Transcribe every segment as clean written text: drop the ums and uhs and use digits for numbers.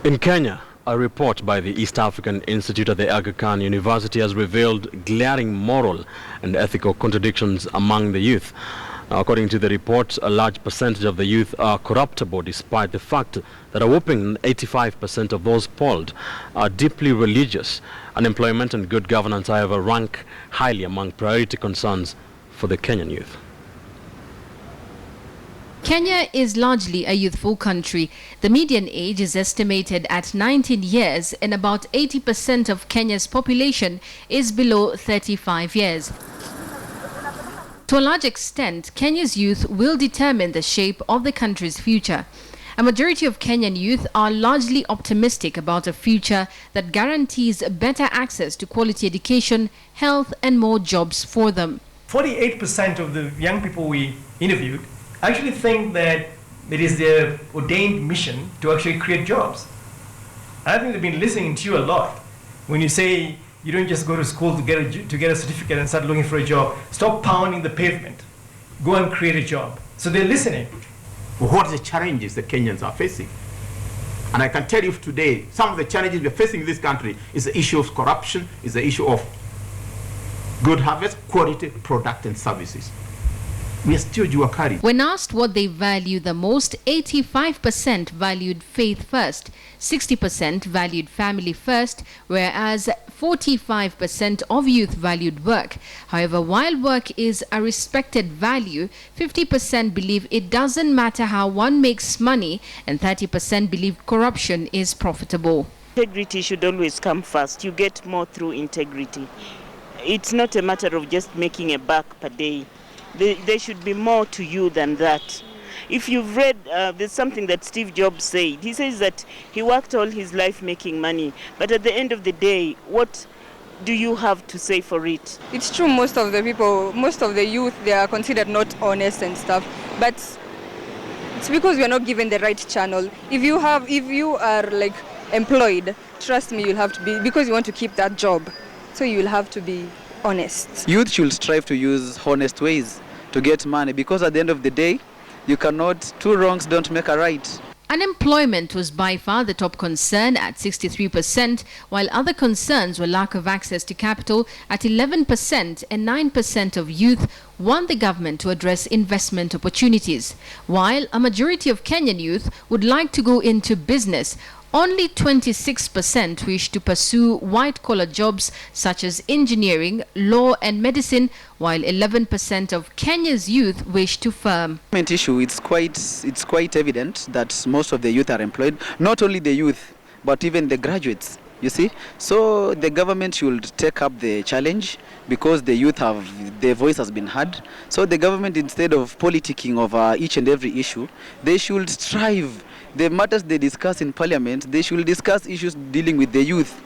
In Kenya, a report by the East African Institute at the Aga Khan University has revealed glaring moral and ethical contradictions among the youth. According to the report, a large percentage of the youth are corruptible, despite the fact that a whopping 85% of those polled are deeply religious. Unemployment and good governance, however, rank highly among priority concerns for the Kenyan youth. Kenya is largely a youthful country. The median age is estimated at 19 years, and about 80% of Kenya's population is below 35 years. To a large extent, Kenya's youth will determine the shape of the country's future. A majority of Kenyan youth are largely optimistic about a future that guarantees better access to quality education, health, and more jobs for them. 48% of the young people we interviewed actually think that it is their ordained mission to actually create jobs. I think they've been listening to you a lot when you say you don't just go to school to get a certificate and start looking for a job. Stop pounding the pavement. Go and create a job. So they're listening. What are the challenges the Kenyans are facing? And I can tell you today, some of the challenges we're facing in this country is the issue of corruption, is the issue of good harvest, quality, product and services. We are still Juakari. When asked what they value the most, 85% valued faith first, 60% valued family first, whereas 45% of youth valued work. However, while work is a respected value, 50% believe it doesn't matter how one makes money, and 30% believe corruption is profitable. Integrity should always come first. You get more through integrity. It's not a matter of just making a buck per day. There should be more to you than that. If you've read, there's something that Steve Jobs said. He says that he worked all his life making money, but at the end of the day, what do you have to say for it? It's true, most of the people, most of the youth, they are considered not honest and stuff, but it's because we are not given the right channel. If you are like employed, trust me, you'll have to be, because you want to keep that job, so you'll have to be honest. Youth should strive to use honest ways to get money, because at the end of the day, you cannot, two wrongs don't make a right. Unemployment was by far the top concern at 63%, while other concerns were lack of access to capital at 11%, and 9% of youth want the government to address investment opportunities. While a majority of Kenyan youth would like to go into business, only 26% wish to pursue white-collar jobs such as engineering, law and medicine, while 11% of Kenya's youth wish to farm. Issue, it's quite evident that most of the youth are employed, not only the youth, but even the graduates, you see. So the government should take up the challenge, because the youth their voice has been heard. So the government, instead of politicking over each and every issue, they should strive. The matters they discuss in parliament, they should discuss issues dealing with the youth.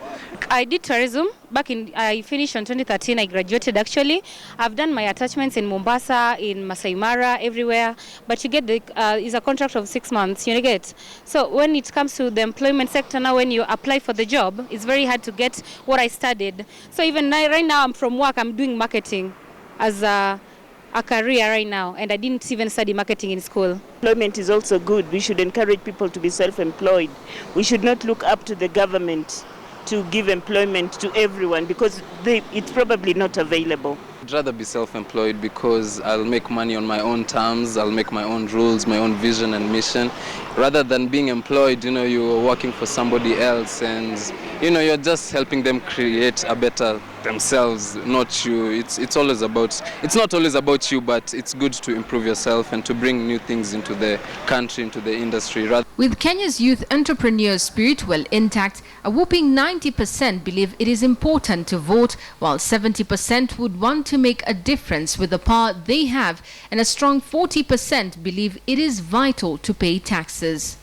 I did tourism. I finished in 2013. I graduated actually. I've done my attachments in Mombasa, in Masai Mara, everywhere. But you get is a contract of 6 months. You get. So when it comes to the employment sector now, when you apply for the job, it's very hard to get what I studied. So even right now, I'm from work. I'm doing marketing as a career right now, and I didn't even study marketing in school. Employment is also good. We should encourage people to be self-employed. We should not look up to the government to give employment to everyone, because it's probably not available. I'd rather be self-employed, because I'll make money on my own terms, I'll make my own rules, my own vision and mission, rather than being employed. You're working for somebody else, and you're just helping them create a better themselves, not you. It's not always about you, but it's good to improve yourself and to bring new things into the country, into the industry. With Kenya's youth entrepreneur spirit well intact, a whopping 90% believe it is important to vote, while 70% would want to make a difference with the power they have, and a strong 40% believe it is vital to pay taxes.